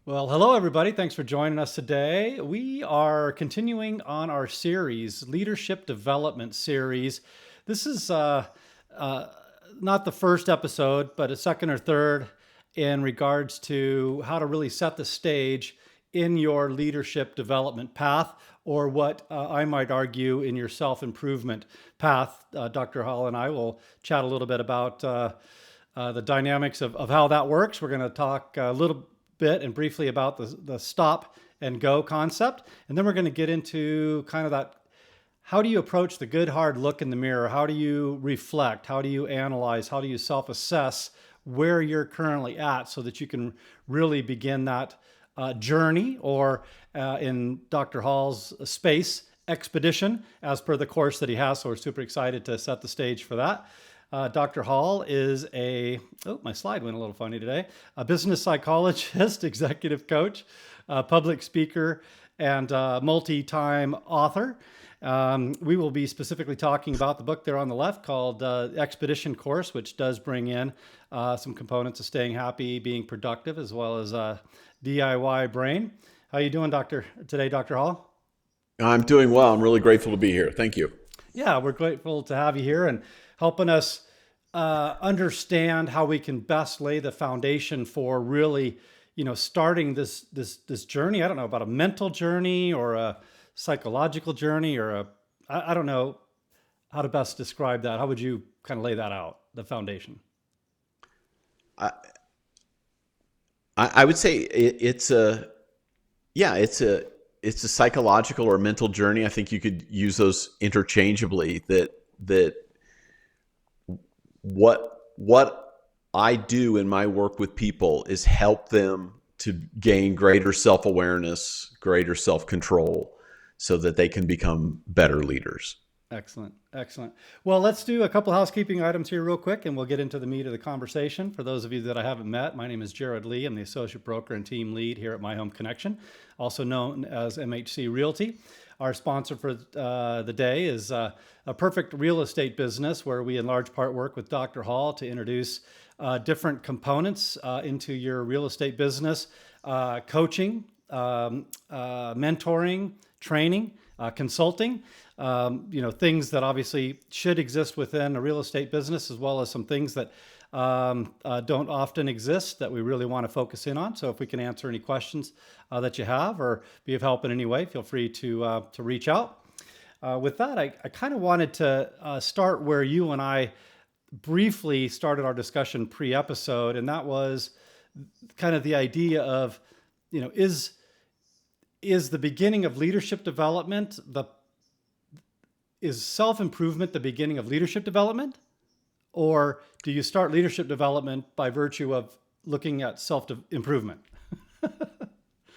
Well, hello, everybody. Thanks for joining us today. We are continuing on our series, Leadership Development Series. This is uh, not the first episode, but a second or third in regards to how to really set the stage in your leadership development path, or what I might argue in your self improvement path. Dr. Hall and I will chat a little bit about the dynamics of how that works. We're going to talk a little bit and briefly about the stop and go concept. And then we're going to get into kind of that, how do you approach the good hard look in the mirror? How do you reflect? How do you analyze? How do you self assess where you're currently at so that you can really begin that journey, or in Dr. Hall's space, expedition, as per the course that he has. So we're super excited to set the stage for that. Dr. Hall is my slide went a little funny today, a business psychologist, executive coach, public speaker, and multi-time author. We will be specifically talking about the book there on the left called Expedition Course, which does bring in some components of staying happy, being productive, as well as DIY brain. How you doing, Dr. Hall? I'm doing well. I'm really grateful to be here. Thank you. Yeah, we're grateful to have you here and helping us understand how we can best lay the foundation for really, starting this journey. I don't know about a mental journey or a psychological journey, or I don't know how to best describe that. How would you kind of lay that out, the foundation? I, I would say it's a yeah, it's a psychological or mental journey. I think you could use those interchangeably. That what I do in my work with people is help them to gain greater self-awareness, greater self-control, so that they can become better leaders. Excellent. Excellent. Well, let's do a couple housekeeping items here real quick and we'll get into the meat of the conversation. For those of you that I haven't met, my name is Jared Lee. I'm the associate broker and team lead here at My Home Connection, also known as MHC Realty. Our sponsor for the day is a perfect real estate business where we in large part work with Dr. Hall to introduce different components into your real estate business, coaching, mentoring, training, consulting, things that obviously should exist within a real estate business, as well as some things that don't often exist that we really want to focus in on. So if we can answer any questions that you have or be of help in any way, feel free to reach out. With that, I kind of wanted to start where you and I briefly started our discussion pre-episode, and that was kind of the idea of, is the beginning of leadership development is self-improvement the beginning of leadership development? Or do you start leadership development by virtue of looking at self-improvement?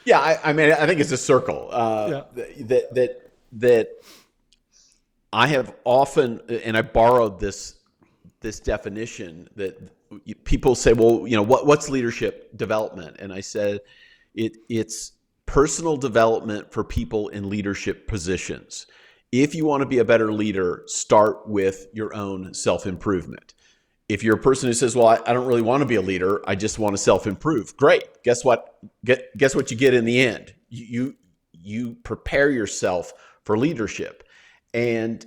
Yeah, I mean, I think it's a circle Yeah. that I have often, and I borrowed this definition that people say, well, what's leadership development? And I said, it's personal development for people in leadership positions. If you want to be a better leader, start with your own self-improvement. If you're a person who says, well, I don't really want to be a leader, I just want to self-improve. Great. Guess what? Guess what you get in the end? You prepare yourself for leadership. And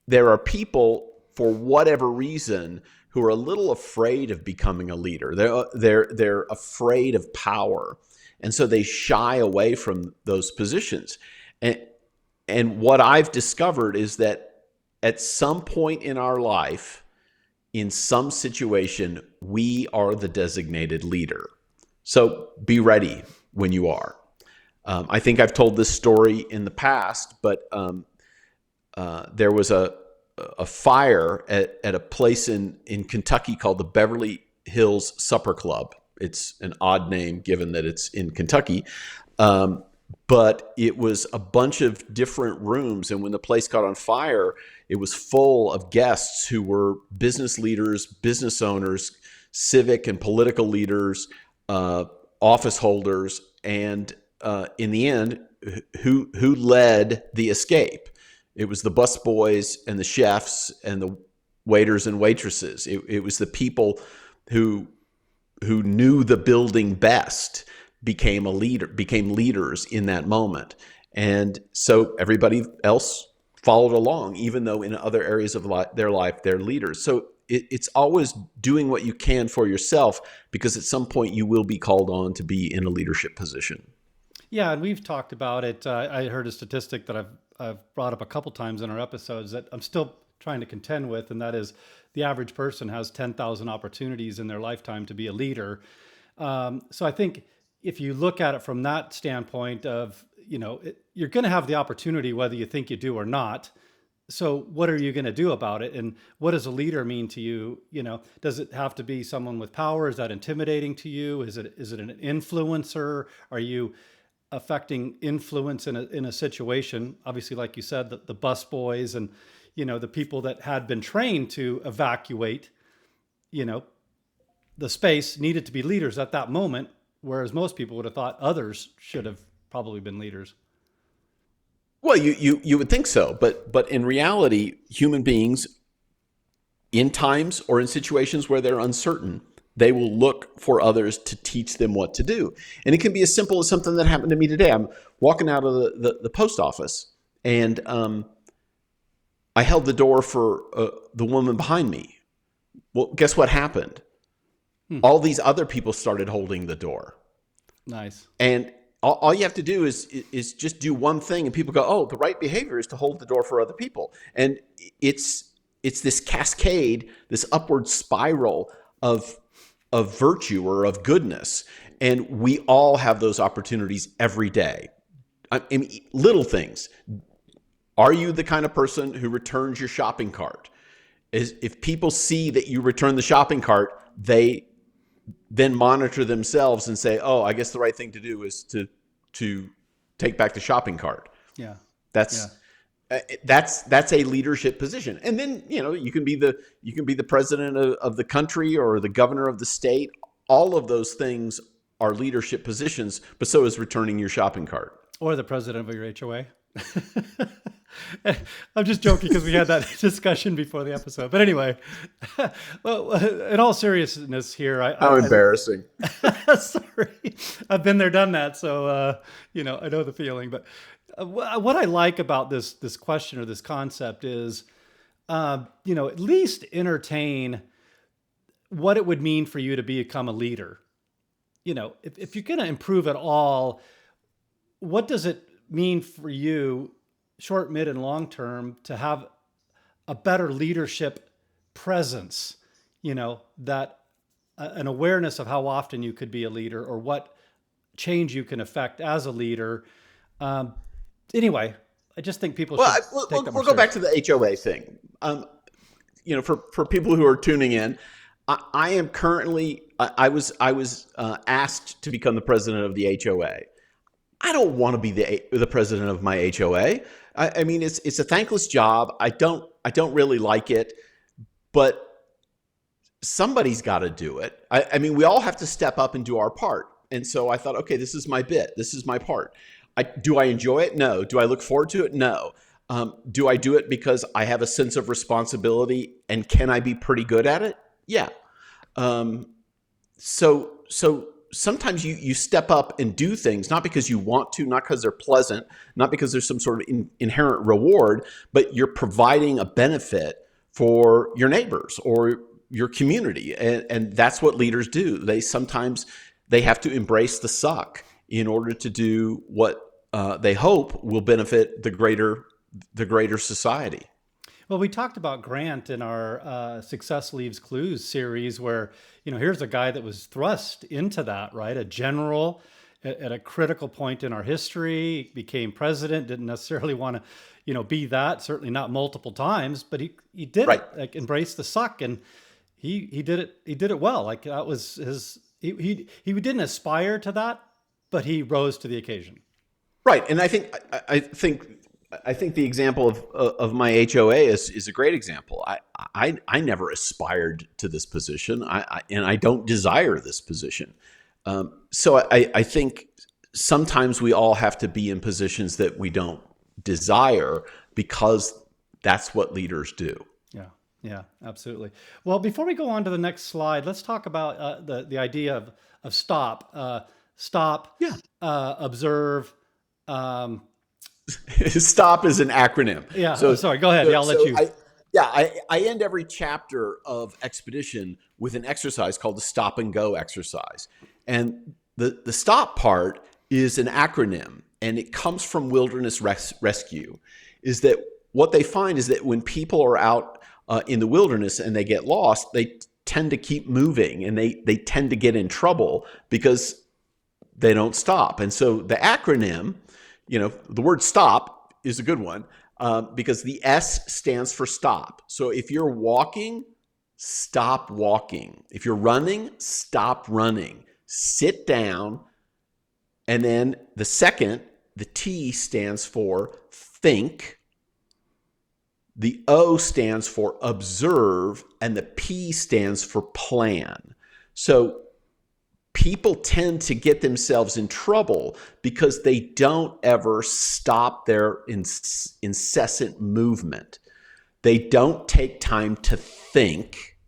there are people, for whatever reason, who are a little afraid of becoming a leader. They're afraid of power. And so they shy away from those positions. And what I've discovered is that at some point in our life, in some situation, we are the designated leader. So be ready when you are. I think I've told this story in the past, but there was a fire at a place in Kentucky called the Beverly Hills Supper Club. It's an odd name given that it's in Kentucky. But it was a bunch of different rooms. And when the place caught on fire, it was full of guests who were business leaders, business owners, civic and political leaders, office holders. And in the end, who led the escape? It was the busboys and the chefs and the waiters and waitresses. It was the people who who knew the building best became leaders in that moment. And so everybody else followed along, even though in other areas of their life, they're leaders. So it's always doing what you can for yourself, because at some point you will be called on to be in a leadership position. Yeah, and we've talked about it. I heard a statistic that I've brought up a couple times in our episodes that I'm still trying to contend with, and that is the average person has 10,000 opportunities in their lifetime to be a leader. So I think if you look at it from that standpoint of, you're going to have the opportunity whether you think you do or not. So what are you going to do about it? And what does a leader mean to you? Does it have to be someone with power? Is that intimidating to you? Is it an influencer? Are you affecting influence in a situation? Obviously, like you said, the bus boys and, the people that had been trained to evacuate, the space needed to be leaders at that moment, whereas most people would have thought others should have probably been leaders. Well, you would think so, but in reality, human beings, in times or in situations where they're uncertain, they will look for others to teach them what to do. And it can be as simple as something that happened to me today. I'm walking out of the post office, and I held the door for the woman behind me. Well, guess what happened? All these other people started holding the door. Nice. And all you have to do is just do one thing, and people go, oh, the right behavior is to hold the door for other people. And it's this cascade, this upward spiral of virtue or of goodness. And we all have those opportunities every day. I mean, little things. Are you the kind of person who returns your shopping cart? If people see that you return the shopping cart, they then monitor themselves and say, oh, I guess the right thing to do is to take back the shopping cart. Yeah. That's a leadership position. And then, you can be the president of the country or the governor of the state. All of those things are leadership positions, but so is returning your shopping cart. Or the president of your HOA. I'm just joking because we had that discussion before the episode. But anyway, well, in all seriousness here, How embarrassing. Sorry, I've been there, done that. So, I know the feeling. But what I like about this question or this concept is, at least entertain what it would mean for you to become a leader. If you're going to improve at all, what does it mean for you, short, mid, and long term, to have a better leadership presence, that an awareness of how often you could be a leader or what change you can affect as a leader. Anyway, I just think people should take that more we'll go back to the HOA thing. For people who are tuning in, I am currently, I was asked to become the president of the HOA. I don't want to be the president of my HOA. I mean, it's a thankless job. I don't really like it, but somebody's got to do it. I mean, we all have to step up and do our part. And so I thought, okay, this is my bit. This is my part. Do I enjoy it? No. Do I look forward to it? No. Do I do it because I have a sense of responsibility, and can I be pretty good at it? Yeah. So sometimes you step up and do things, not because you want to, not because they're pleasant, not because there's some sort of inherent reward, but you're providing a benefit for your neighbors or your community. And that's what leaders do. They have to embrace the suck in order to do what they hope will benefit the greater society. Well, we talked about Grant in our Success Leaves Clues series, where, here's a guy that was thrust into that, right? A general at a critical point in our history, became president, didn't necessarily want to, be that, certainly not multiple times, but he did right. it, like embrace the suck, and he did it well. Like that was he didn't aspire to that, but he rose to the occasion. Right. And I think the example of my HOA is a great example. I never aspired to this position, and I don't desire this position. So I think sometimes we all have to be in positions that we don't desire because that's what leaders do. Yeah. Yeah, absolutely. Well, before we go on to the next slide, let's talk about the idea of stop, stop, Yeah. observe. Um, STOP is an acronym. yeah. Oh, So, sorry. Go ahead. so, Yeah, I'll let so you. I end every chapter of Expedition with an exercise called the stop and go exercise. And the stop part is an acronym, and it comes from Wilderness Rescue. Is that what they find is that when people are out in the wilderness and they get lost, they tend to keep moving, and they tend to get in trouble because they don't stop. And so the acronym, the word stop is a good one, because the S stands for stop. So if you're walking, stop walking. If you're running, stop running. Sit down. And then the second, the T stands for think. The O stands for observe, and the P stands for plan. So people tend to get themselves in trouble because they don't ever stop their incessant movement. They don't take time to think.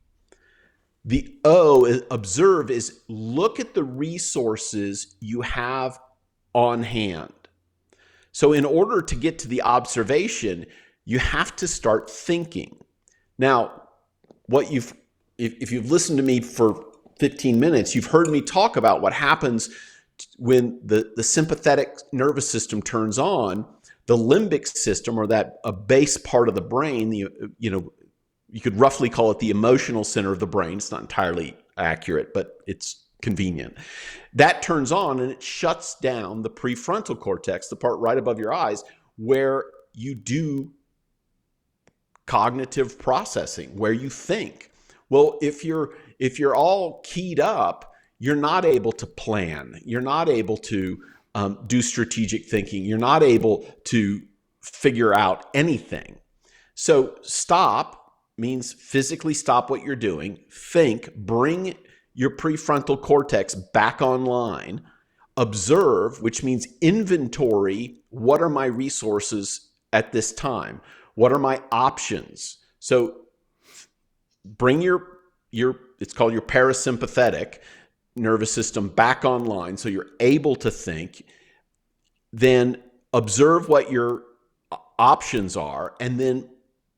The O, observe, is look at the resources you have on hand. So in order to get to the observation, you have to start thinking. Now, if you've listened to me for 15 minutes, you've heard me talk about what happens when the sympathetic nervous system turns on. The limbic system, or that a base part of the brain, you could roughly call it the emotional center of the brain. It's not entirely accurate, but it's convenient. That turns on and it shuts down the prefrontal cortex, the part right above your eyes, where you do cognitive processing, where you think. Well, if you're all keyed up, you're not able to plan. You're not able to do strategic thinking. You're not able to figure out anything. So stop means physically stop what you're doing. Think, bring your prefrontal cortex back online. Observe, which means inventory. What are my resources at this time? What are my options? So bring your it's called your parasympathetic nervous system back online so you're able to think. Then observe what your options are, and then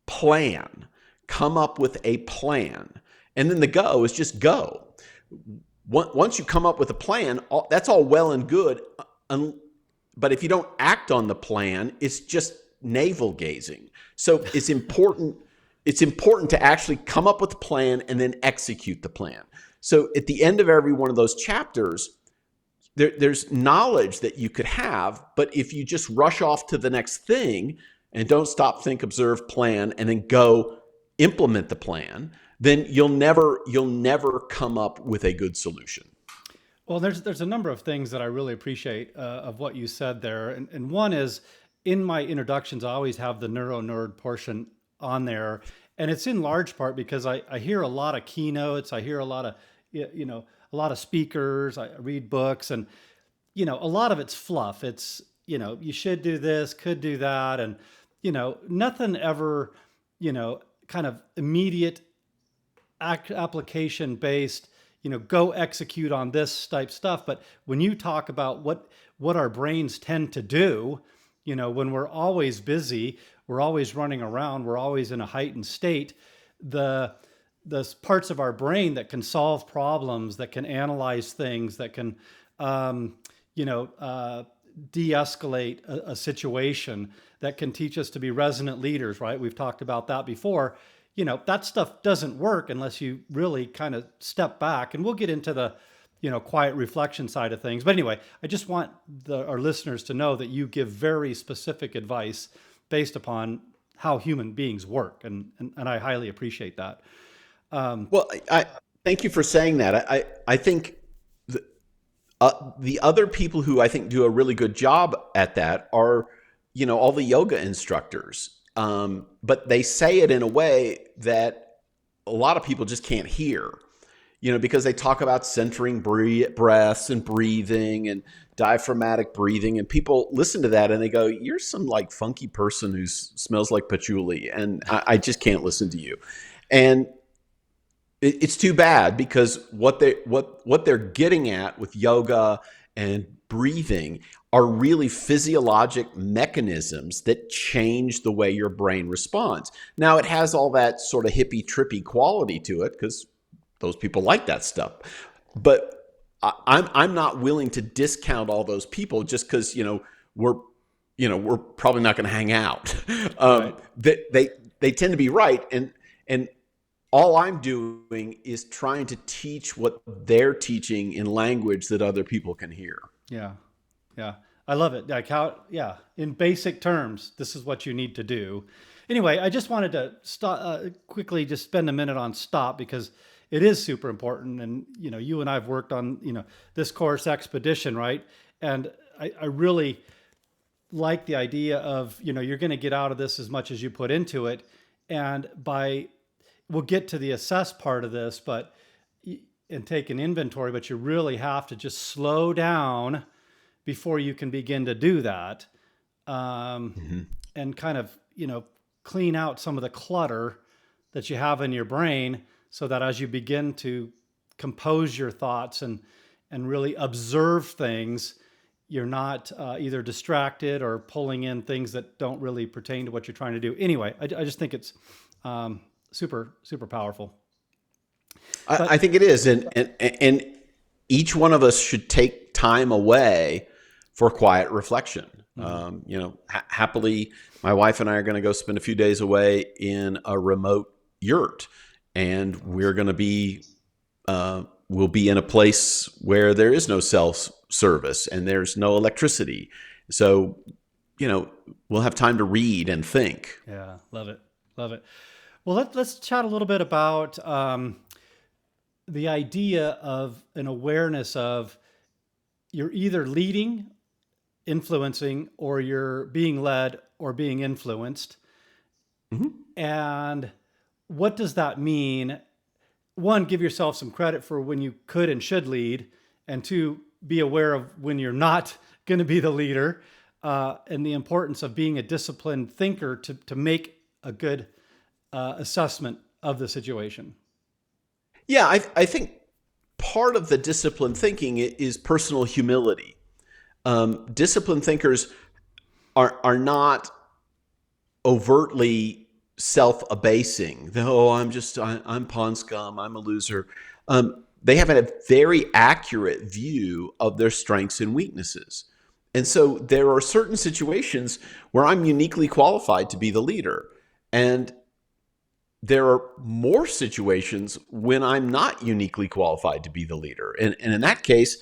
plan. Come up with a plan. And then the go is just go. Once you come up with a plan, that's all well and good. But if you don't act on the plan, it's just navel gazing. So it's important to actually come up with a plan and then execute the plan. So at the end of every one of those chapters, there's knowledge that you could have, but if you just rush off to the next thing and don't stop, think, observe, plan, and then go implement the plan, then you'll never come up with a good solution. Well, there's a number of things that I really appreciate of what you said there, and one is in my introductions, I always have the neuro nerd portion on there, and it's in large part because I hear a lot of keynotes, I hear a lot of a lot of speakers, I read books, and a lot of it's fluff. It's you should do this, could do that, and nothing ever kind of immediate application based, go execute on this type stuff. But when you talk about what our brains tend to do, when we're always busy, we're always running around, we're always in a heightened state, the parts of our brain that can solve problems, that can analyze things, that can de-escalate a situation, that can teach us to be resonant leaders, right? We've talked about that before. That stuff doesn't work unless you really kind of step back. And we'll get into the, quiet reflection side of things. But anyway, I just want our listeners to know that you give very specific advice based upon how human beings work. And I highly appreciate that. Well, I thank you for saying that. I think the other people who I think do a really good job at that are, all the yoga instructors. But they say it in a way that a lot of people just can't hear, because they talk about centering breaths and breathing and diaphragmatic breathing, and people listen to that and they go, "You're some like funky person who smells like patchouli, and I just can't listen to you." And it's too bad, because what they're getting at with yoga and breathing are really physiologic mechanisms that change the way your brain responds. Now, it has all that sort of hippie trippy quality to it, because those people like that stuff. But I'm not willing to discount all those people just because we're probably not going to hang out. Right. They tend to be right, and all I'm doing is trying to teach what they're teaching in language that other people can hear. Yeah. Yeah. I love it. Like how, yeah, in basic terms, this is what you need to do. Anyway, I just wanted to stop, quickly just spend a minute on stop, because it is super important. And, you and I've worked on, this course Expedition, right? And I really like the idea of, you're going to get out of this as much as you put into it. And we'll get to the assess part of this, and take an inventory, but you really have to just slow down before you can begin to do that. And kind of, clean out some of the clutter that you have in your brain, so that as you begin to compose your thoughts and really observe things, you're not either distracted or pulling in things that don't really pertain to what you're trying to do. Anyway, I just think it's super, super powerful. I think it is. And each one of us should take time away for quiet reflection. Happily, my wife and I are going to go spend a few days away in a remote yurt, and we're going to be, we'll be in a place where there is no cell service and there's no electricity. So, we'll have time to read and think. Yeah. Love it. Love it. Well, let's chat a little bit about, the idea of an awareness of you're either leading, influencing, or you're being led or being influenced. And what does that mean? One, give yourself some credit for when you could and should lead, and two, be aware of when you're not going to be the leader, and the importance of being a disciplined thinker to make a good assessment of the situation. Yeah, I think part of the disciplined thinking is personal humility. Disciplined thinkers are not overtly self-abasing. Oh, I'm pond scum, I'm a loser. They have a very accurate view of their strengths and weaknesses. And so there are certain situations where I'm uniquely qualified to be the leader. And there are more situations when I'm not uniquely qualified to be the leader. And in that case,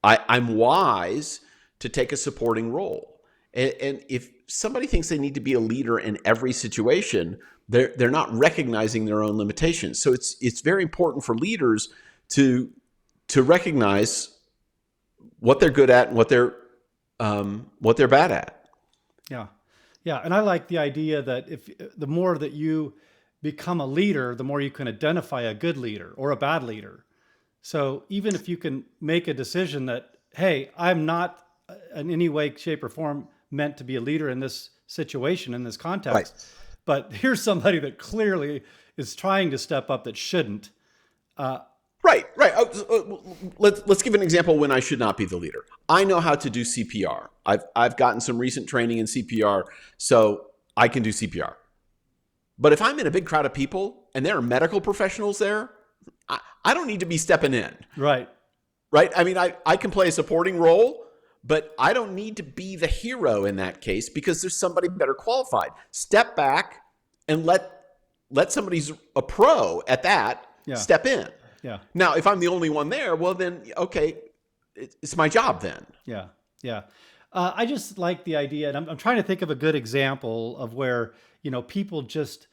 I'm wise to take a supporting role. And if somebody thinks they need to be a leader in every situation, they're not recognizing their own limitations. So it's very important for leaders to recognize what they're good at and what they're bad at. Yeah. Yeah. And I like the idea that the more that you become a leader, the more you can identify a good leader or a bad leader. So even if you can make a decision that, hey, I'm not in any way, shape, or form meant to be a leader in this situation, in this context, Right. but here's somebody that clearly is trying to step up that shouldn't. Right. Let's give an example when I should not be the leader. I know how to do CPR. I've gotten some recent training in CPR, so I can do CPR. But if I'm in a big crowd of people and there are medical professionals there, I don't need to be stepping in. Right. I mean, I can play a supporting role, but I don't need to be the hero in that case because there's somebody better qualified. Step back and let somebody who's a pro at that step in. Yeah. Now, if I'm the only one there, well, then, okay, it's my job then. Yeah. Yeah. I just like the idea, and I'm trying to think of a good example of where, people just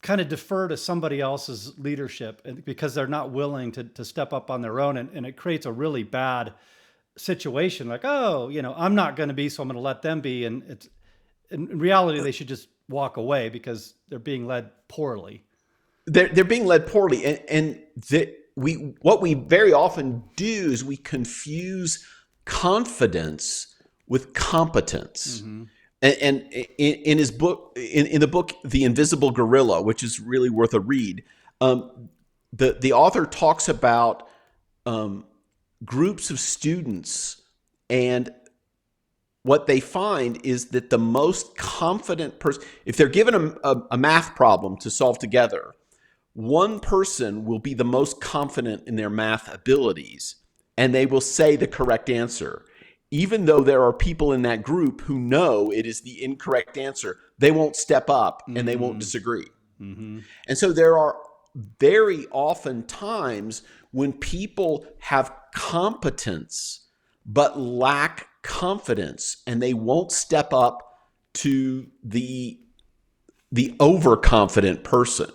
kind of defer to somebody else's leadership because they're not willing to step up on their own. And it creates a really bad situation. Like, oh, I'm not going to be, so I'm going to let them be. And in reality, they should just walk away because they're being led poorly. They're being led poorly. And what we very often do is we confuse confidence with competence. And in his book, in the book The Invisible Gorilla, which is really worth a read, the author talks about groups of students, and what they find is that the most confident person, if they're given a math problem to solve together, one person will be the most confident in their math abilities, and they will say the correct answer. Even though there are people in that group who know it is the incorrect answer, they won't step up and they won't disagree. Mm-hmm. And so there are very often times when people have competence but lack confidence, and they won't step up to the overconfident person.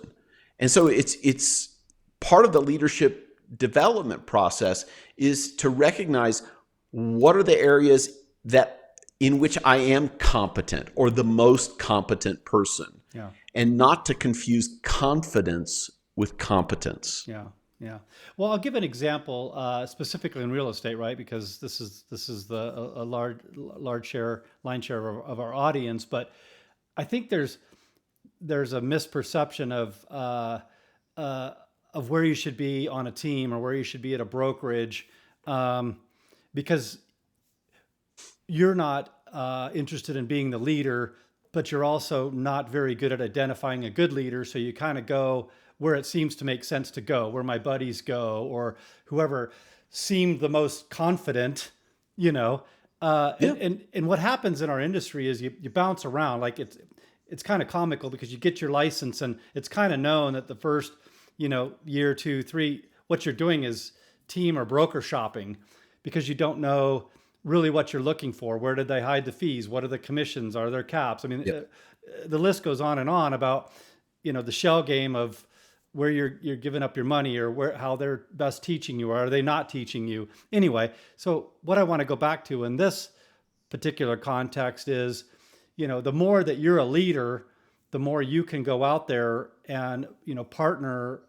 And so it's part of the leadership development process is to recognize what are the areas that in which I am competent, or the most competent person, Yeah. and not to confuse confidence with competence. Yeah. Yeah. Well, I'll give an example specifically in real estate, right? Because this is a large share line share of our audience, but I think there's a misperception of where you should be on a team or where you should be at a brokerage, because you're not interested in being the leader, but you're also not very good at identifying a good leader. So you kind of go where it seems to make sense to go, where my buddies go, or whoever seemed the most confident, you know. Yeah. And what happens in our industry is you bounce around. Like it's kind of comical because you get your license and it's kind of known that the first, year, 2, 3, what you're doing is team or broker shopping, because you don't know really what you're looking for. Where did they hide the fees? What are the commissions? Are there caps? I mean, Yep. the list goes on and on about, the shell game of where you're giving up your money, or how they're best teaching you, or are they not teaching you? Anyway, so what I want to go back to in this particular context is, the more that you're a leader, the more you can go out there and, partner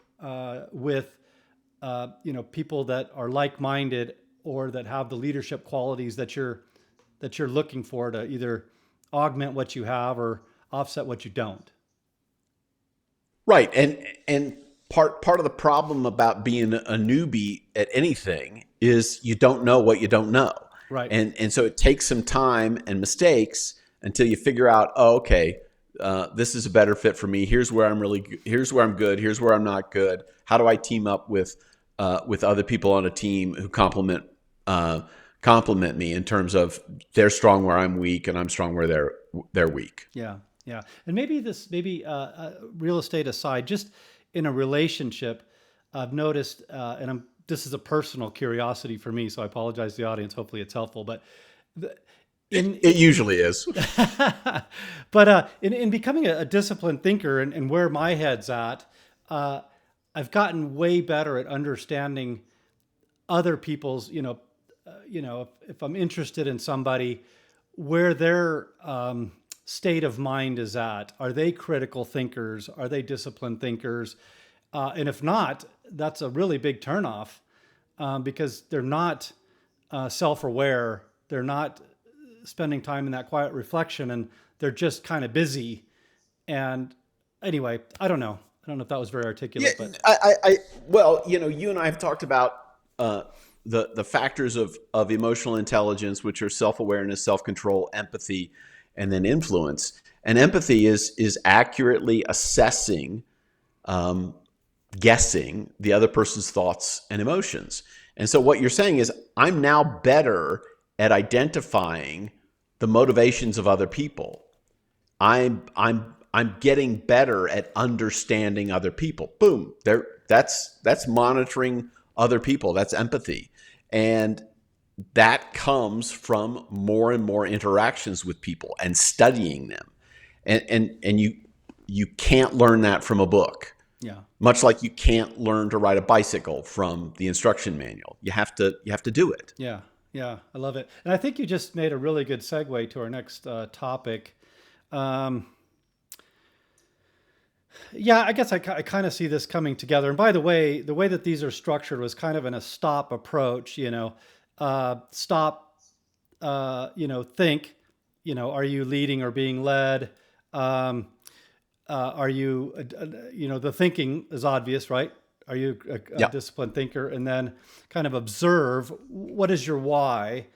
with, people that are like-minded, or that have the leadership qualities that you're looking for to either augment what you have or offset what you don't. Right. And part of the problem about being a newbie at anything is you don't know what you don't know. Right. And so it takes some time and mistakes until you figure out, oh, okay, this is a better fit for me. Here's where here's where I'm good. Here's where I'm not good. How do I team up with other people on a team who complement me in terms of they're strong where I'm weak, and I'm strong where they're weak. Yeah. Yeah. And maybe real estate aside, just in a relationship, I've noticed, this is a personal curiosity for me, so I apologize to the audience. Hopefully it's helpful, but It usually is. but in becoming a disciplined thinker, and where my head's at, I've gotten way better at understanding other people's, if I'm interested in somebody, where their state of mind is at. Are they critical thinkers? Are they disciplined thinkers? And if not, that's a really big turnoff, because they're not self-aware. They're not spending time in that quiet reflection, and they're just kind of busy. And anyway, I don't know. I don't know if that was very articulate, Yeah, but well, you and I have talked about the factors of emotional intelligence, which are self-awareness, self-control, empathy, and then influence. And empathy is accurately assessing, guessing the other person's thoughts and emotions. And so what you're saying is, I'm now better at identifying the motivations of other people. I'm getting better at understanding other people. Boom. That's monitoring other people. That's empathy. And that comes from more and more interactions with people and studying them. And you can't learn that from a book. yeah. Much like you can't learn to ride a bicycle from the instruction manual. You have to do it. Yeah, yeah, I love it. And I think you just made a really good segue to our next topic. Yeah, I guess I kind of see this coming together. And by the way that these are structured was kind of in a stop approach, stop, think, are you leading or being led? Um, are you, the thinking is obvious, right? Are you a Yeah. disciplined thinker? And then kind of observe, what is your why?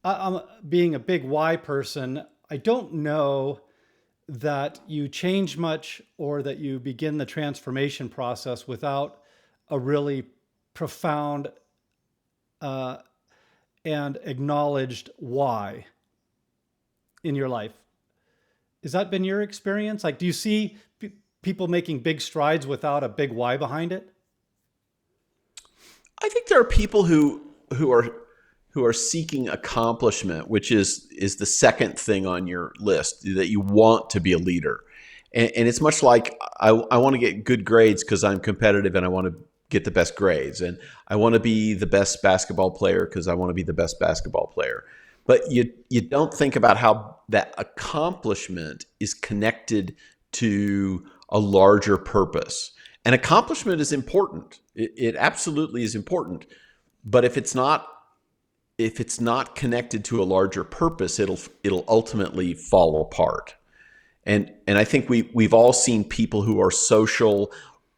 I'm being a big why person. I don't know that you change much or that you begin the transformation process without a really profound and acknowledged why in your life. Has that been your experience? Like, do you see people making big strides without a big why behind it? I think there are people who are seeking accomplishment, which is the second thing on your list, that you want to be a leader. And it's much like I want to get good grades because I'm competitive and I want to get the best grades. And I want to be the best basketball player because I want to be the best basketball player. But you don't think about how that accomplishment is connected to a larger purpose. And accomplishment is important. It absolutely is important. But if it's not connected to a larger purpose, it'll ultimately fall apart. And I think we've all seen people who are social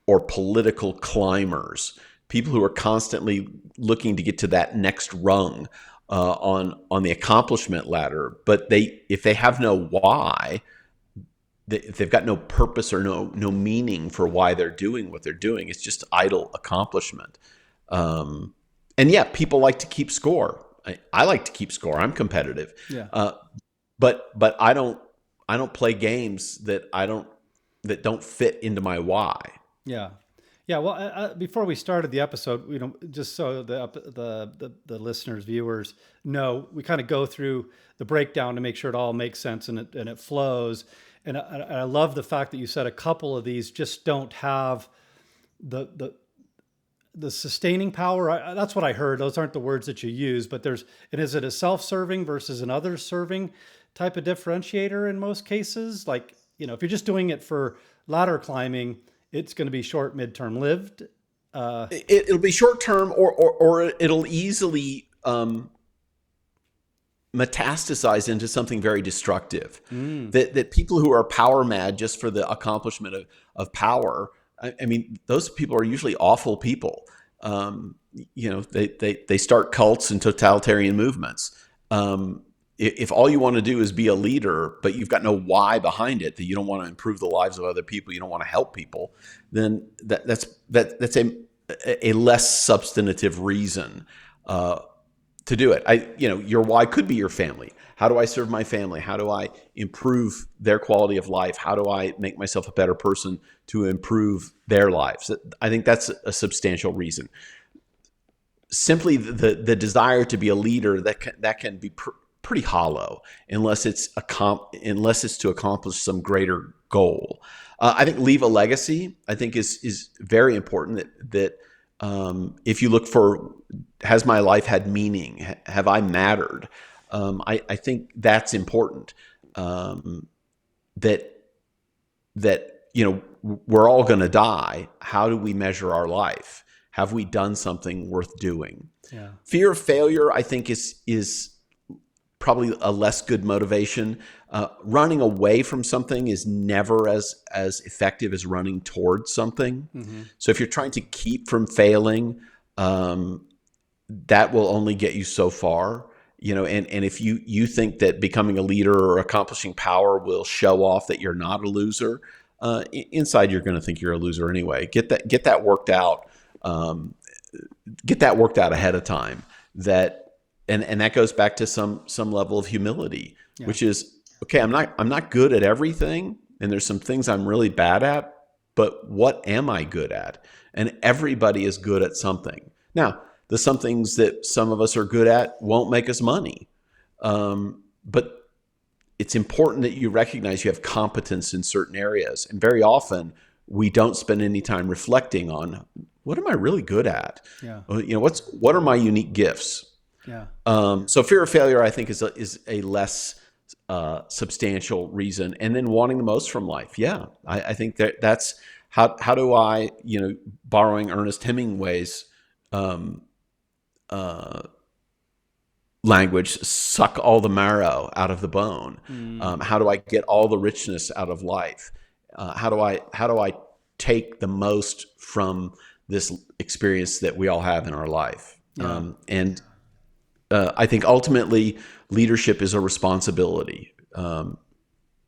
or political climbers, people who are constantly looking to get to that next rung on the accomplishment ladder. But if they have no why, if they've got no purpose or no meaning for why they're doing what they're doing, it's just idle accomplishment. And yeah, people like to keep score. I like to keep score. I'm competitive. Yeah. But I don't play games that don't fit into my why. Yeah. Yeah. Well, before we started the episode, just so the listeners, viewers know, we kind of go through the breakdown to make sure it all makes sense and it flows. And I love the fact that you said a couple of these just don't have the sustaining power. That's what I heard. Those aren't the words that you use, but is it a self-serving versus an other-serving type of differentiator in most cases? Like, if you're just doing it for ladder climbing, it's going to be short, midterm lived. It'll be short term, or it'll easily metastasize into something very destructive. That people who are power mad just for the accomplishment of power, I mean, those people are usually awful people. They start cults and totalitarian movements. If all you want to do is be a leader, but you've got no why behind it, that you don't want to improve the lives of other people, you don't want to help people, then that's a less substantive reason to do it. Your why could be your family. How do I serve my family? How do I improve their quality of life? How do I make myself a better person to improve their lives? I think that's a substantial reason. Simply the desire to be a leader, that can be pretty hollow unless it's to accomplish some greater goal. I think leave a legacy, I think is very important. That if you look for, has my life had meaning? Have I mattered? I think that's important. That we're all going to die. How do we measure our life? Have we done something worth doing? Yeah. Fear of failure, I think, is probably a less good motivation. Running away from something is never as effective as running towards something. Mm-hmm. So if you're trying to keep from failing, that will only get you so far. And if you think that becoming a leader or accomplishing power will show off that you're not a loser, inside you're going to think you're a loser anyway. Get that worked out. Get that worked out ahead of time. And that goes back to some level of humility, yeah. Which is, okay, I'm not good at everything, and there's some things I'm really bad at, but what am I good at? And everybody is good at something. Now, the some things that some of us are good at won't make us money, but it's important that you recognize you have competence in certain areas. And very often we don't spend any time reflecting on, what am I really good at? Yeah. What are my unique gifts? Yeah. So fear of failure, I think, is a less substantial reason. And then wanting the most from life. Yeah, I think that's how do I, borrowing Ernest Hemingway's language, suck all the marrow out of the bone? How do I get all the richness out of life? How do I take the most from this experience that we all have in our life? Yeah. And I think ultimately leadership is a responsibility.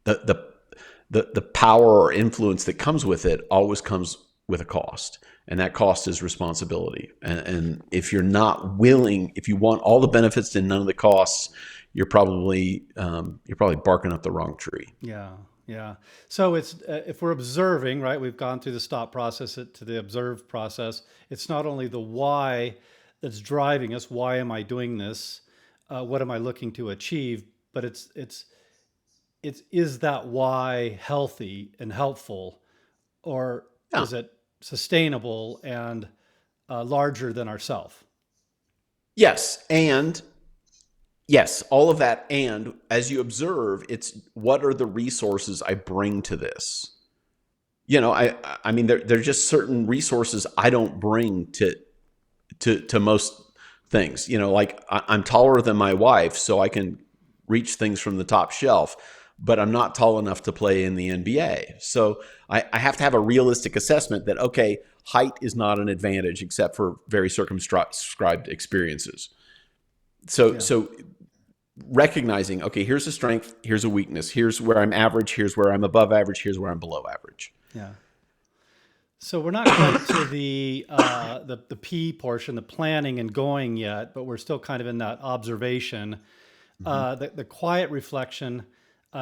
The power or influence that comes with it always comes with a cost, and that cost is responsibility. And if you're not willing, if you want all the benefits and none of the costs, you're probably barking up the wrong tree. Yeah. Yeah. So it's if we're observing, right? We've gone through the stop process to the observe process. It's not only the why that's driving us. Why am I doing this? What am I looking to achieve? But it's is that why healthy and helpful, or Yeah. is it sustainable and larger than ourself? Yes. And yes, all of that. And as you observe, it's what are the resources I bring to this? I mean, there's just certain resources I don't bring to most things. Like I'm taller than my wife, so I can reach things from the top shelf, but I'm not tall enough to play in the NBA. So I have to have a realistic assessment that, okay, height is not an advantage except for very circumscribed experiences. So, Yeah. so recognizing, okay, here's a strength, here's a weakness, here's where I'm average, here's where I'm above average, here's where I'm below average. Yeah. So we're not quite to the P portion, the planning and going yet, but we're still kind of in that observation. Mm-hmm. The quiet reflection.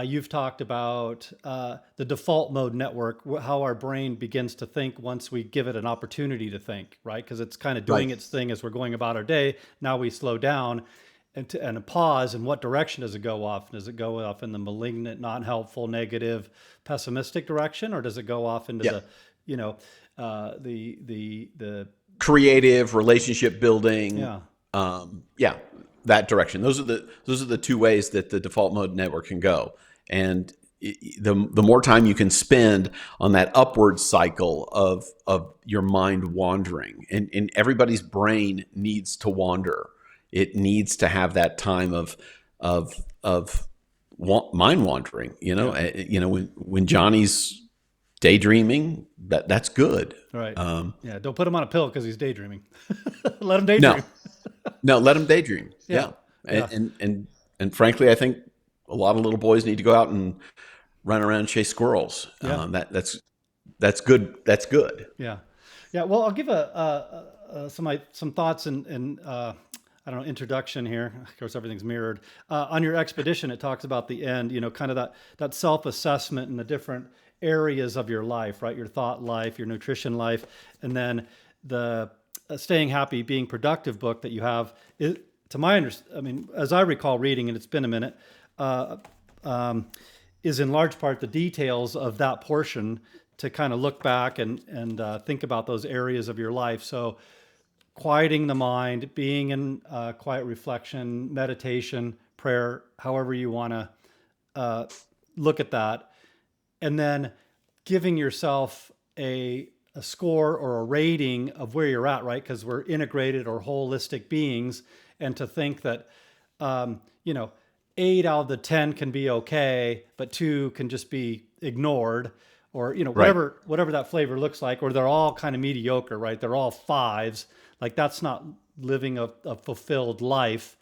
You've talked about the default mode network, how our brain begins to think once we give it an opportunity to think, right? Because it's kind of doing Right. its thing as we're going about our day. Now we slow down and a pause. And what direction does it go off? Does it go off in the malignant, not helpful, negative, pessimistic direction, or does it go off into Yeah. you know, the Creative, relationship building, yeah, yeah, that direction. Those are the two ways that the default mode network can go. And the more time you can spend on that upward cycle of your mind wandering, and everybody's brain needs to wander. It needs to have that time of mind wandering. yeah, When Johnny's daydreaming, that's good. right, yeah. Don't put him on a pill because he's daydreaming. Let him No, daydream. no, let them daydream. Yeah, Yeah, yeah, and frankly, I think a lot of little boys need to go out and run around and chase squirrels. yeah. That's good. That's good. Yeah, yeah. Well, I'll give some thoughts and I don't know, introduction here. Of course, everything's mirrored. On your expedition, it talks about the end. Kind of that self assessment in the different areas of your life, right? Your thought life, your nutrition life, and then the Staying Happy, Being Productive book that you have. To my I mean, as I recall reading, and it's been a minute. Uh, is in large part the details of that portion to kind of look back and think about those areas of your life. So quieting the mind, being in quiet reflection, meditation, prayer, however you want to look at that, and then giving yourself a score or a rating of where you're at, right? Because we're integrated or holistic beings, and to think that, um, you know, 8 out of the 10 can be okay, but 2 can just be ignored, or Right. whatever that flavor looks like, or they're all kind of mediocre, right? They're all 5s. Like that's not living a fulfilled life.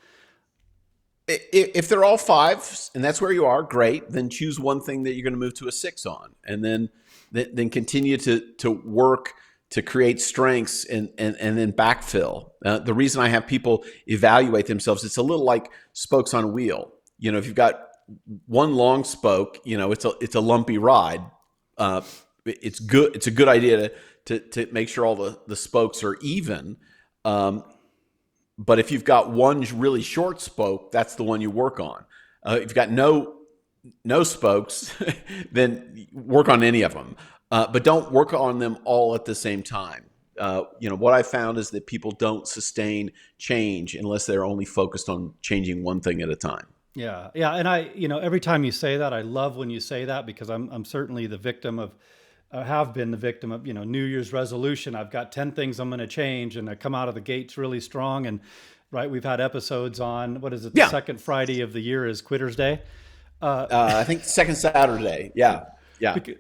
If they're all 5s and that's where you are, great. Then choose one thing that you're going to move to a 6 on, and then continue to work to create strengths and then backfill. The reason I have people evaluate themselves, it's a little like spokes on a wheel. If you've got one long spoke, it's a lumpy ride. It's good. It's a good idea to make sure all the spokes are even. But if you've got one really short spoke, that's the one you work on. If you've got no spokes, then work on any of them. But don't work on them all at the same time. What I found is that people don't sustain change unless they're only focused on changing one thing at a time. Yeah, yeah, and every time you say that, I love when you say that because I'm certainly the victim of, have been the victim of, New Year's resolution. I've got 10 things I'm going to change, and I come out of the gates really strong, and right? We've had episodes on, what is it? The Yeah. second Friday of the year is Quitter's Day. I think second Saturday. Yeah. Yeah. Bec-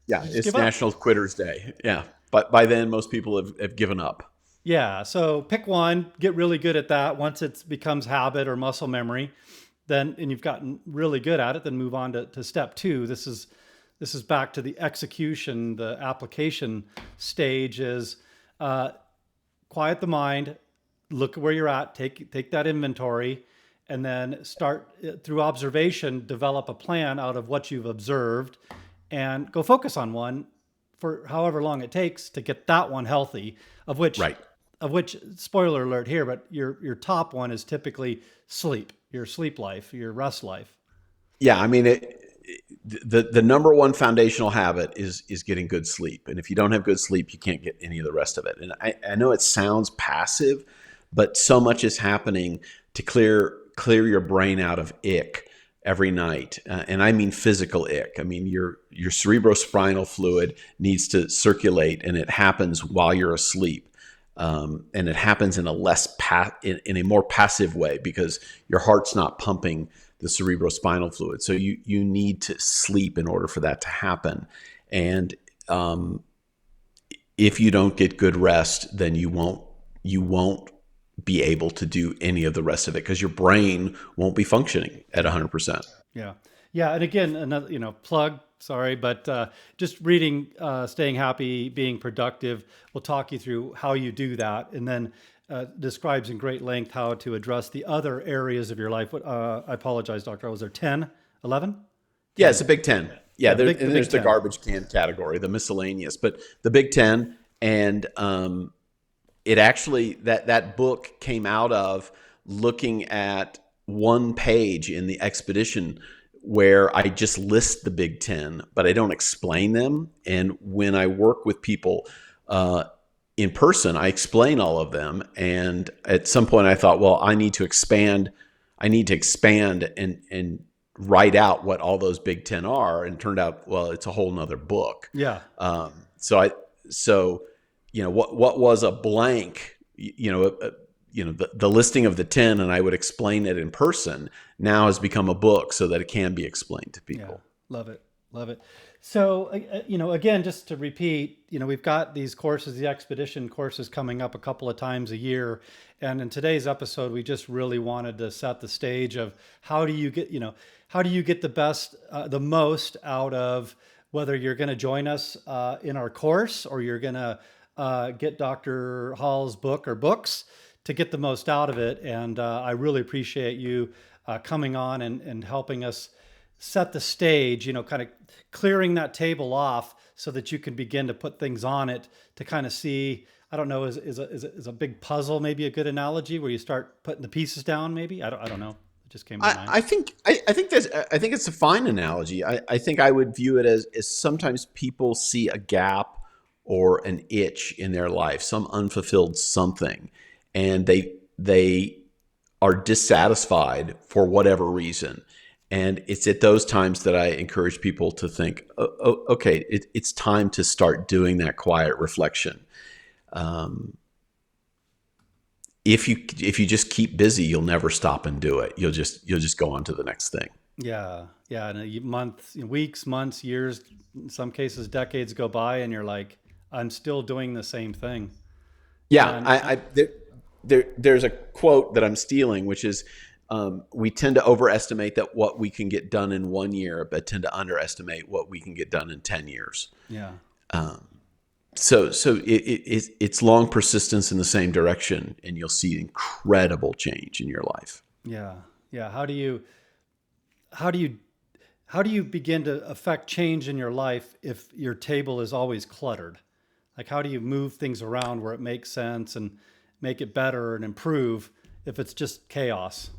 Yeah. Just It's give up. National Quitters Day. Yeah. But by then, most people have given up. Yeah. So pick one, get really good at that. Once it becomes habit or muscle memory, then, and you've gotten really good at it, then move on to step two. This is back to the execution, the application stage is quiet the mind, look at where you're at, take that inventory, and then start through observation, develop a plan out of what you've observed, and go focus on one for however long it takes to get that one healthy. Of which, Right. spoiler alert here, but your top one is typically sleep, your sleep life, your rest life. Yeah. I mean, the number one foundational habit is getting good sleep. And if you don't have good sleep, you can't get any of the rest of it. And I know it sounds passive, but so much is happening to clear your brain out of ick every night. And I mean physical ick. I mean, your cerebrospinal fluid needs to circulate, and it happens while you're asleep. And it happens in in a more passive way because your heart's not pumping the cerebrospinal fluid. So you need to sleep in order for that to happen. And if you don't get good rest, then you won't be able to do any of the rest of it because your brain won't be functioning at 100%. Yeah. Yeah. And again, another, plug, sorry, but just reading, Staying Happy, Being Productive will talk you through how you do that. And then describes in great length how to address the other areas of your life. I apologize, Doctor. Was there 10, 11? Yeah, it's a Big 10. Yeah, the there's Big the 10. garbage can category, the miscellaneous, but the Big 10. And it actually, that book came out of looking at one page in the expedition where I just list the Big 10, but I don't explain them. And when I work with people in person, I explain all of them. And at some point I thought, well, I need to expand and write out what all those Big 10 are. And it turned out, well, it's a whole nother book. Yeah. So what was a blank, the listing of the 10, and I would explain it in person, now has become a book so that it can be explained to people. Yeah. Love it. Love it. So, again, just to repeat, we've got these courses, the expedition courses coming up a couple of times a year. And in today's episode, we just really wanted to set the stage of how do you get the best, the most out of whether you're going to join us in our course or you're going to get Dr. Hall's book or books to get the most out of it. And I really appreciate you coming on and helping us set the stage, kind of clearing that table off so that you can begin to put things on it to kind of see, I don't know, is a big puzzle maybe a good analogy where you start putting the pieces down maybe? I don't know. It just came to mind. I think it's a fine analogy. I think I would view it as sometimes people see a gap or an itch in their life, some unfulfilled something, and they are dissatisfied for whatever reason. And it's at those times that I encourage people to think, okay, it's time to start doing that quiet reflection. If you just keep busy, you'll never stop and do it. You'll just go on to the next thing. Yeah. Yeah. And weeks, months, years, in some cases, decades go by and you're like, I'm still doing the same thing. Yeah. There's a quote that I'm stealing, which is, we tend to overestimate that what we can get done in 1 year, but tend to underestimate what we can get done in 10 years. Yeah. So it's long persistence in the same direction, and you'll see incredible change in your life. Yeah. Yeah. How do you begin to affect change in your life if your table is always cluttered? Like, how do you move things around where it makes sense and make it better and improve if it's just chaos?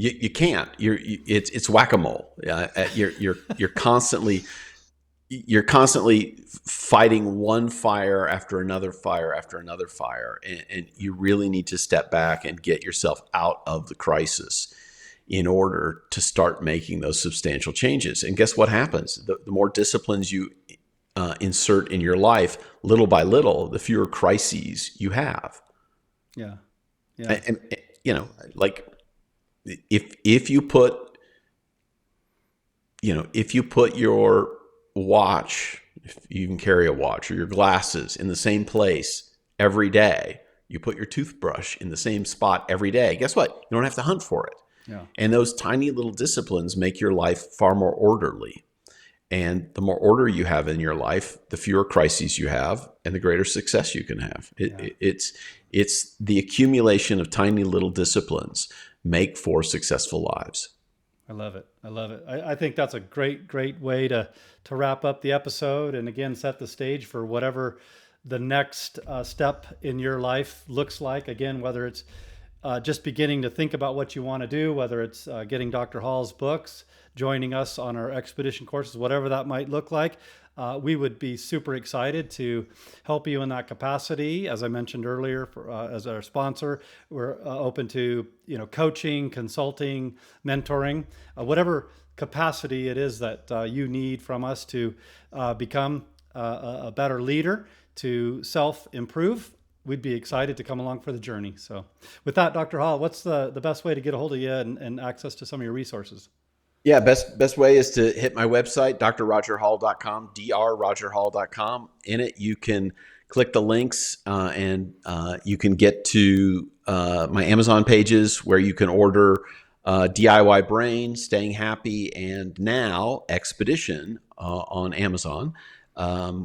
You can't. It's whack-a-mole. You're constantly fighting one fire after another fire after another fire, and you really need to step back and get yourself out of the crisis in order to start making those substantial changes. And guess what happens? The more disciplines you insert in your life, little by little, the fewer crises you have. Yeah. Yeah. And like if you put your watch, if you can carry a watch, or your glasses in the same place every day, you put your toothbrush in the same spot every day, guess what? You don't have to hunt for it. Yeah. And those tiny little disciplines make your life far more orderly. And the more order you have in your life, the fewer crises you have, and the greater success you can have. It's the accumulation of tiny little disciplines make for successful lives. I love it. I love it. I think that's a great way to wrap up the episode, and again, set the stage for whatever the next step in your life looks like. Again, whether it's just beginning to think about what you want to do, whether it's getting Dr. Hall's books, joining us on our expedition courses, whatever that might look like. We would be super excited to help you in that capacity. As I mentioned earlier, as our sponsor, we're open to coaching, consulting, mentoring, whatever capacity it is that you need from us to become a better leader, to self-improve. We'd be excited to come along for the journey. So with that, Dr. Hall, what's the best way to get a hold of you and access to some of your resources? Yeah, best way is to hit my website, drrogerhall.com, drrogerhall.com. In it, you can click the links and you can get to my Amazon pages where you can order DIY Brain, Staying Happy, and now Expedition on Amazon.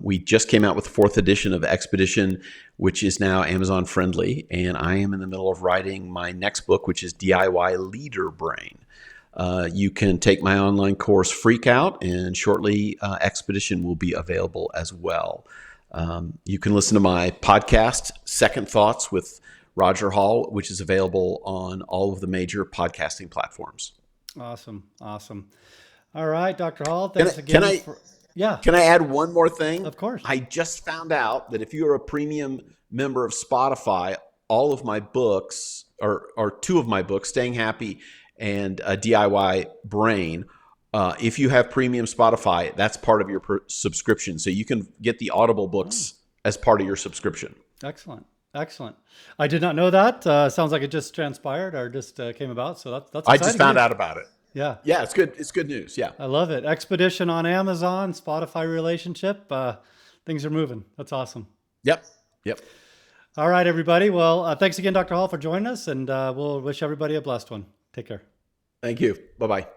We just came out with the 4th edition of Expedition, which is now Amazon friendly. And I am in the middle of writing my next book, which is DIY Leader Brain. You can take my online course Freak Out, and shortly Expedition will be available as well. You can listen to my podcast, Second Thoughts with Roger Hall, which is available on all of the major podcasting platforms. Awesome. All right, Dr. Hall, thanks again. Can I add one more thing? Of course. I just found out that if you're a premium member of Spotify, all of my books, or 2 of my books, Staying Happy and DIY Brain, if you have premium Spotify, that's part of your subscription. So you can get the Audible books as part of your subscription. Excellent. I did not know that. Sounds like it just transpired or just came about. So that's exciting. I just found out about it. Yeah. Yeah, it's good. It's good news. Yeah. I love it. Expedition on Amazon, Spotify relationship. Things are moving. That's awesome. Yep. All right, everybody. Well, thanks again, Dr. Hall, for joining us, and we'll wish everybody a blessed one. Take care. Thank you. Bye-bye.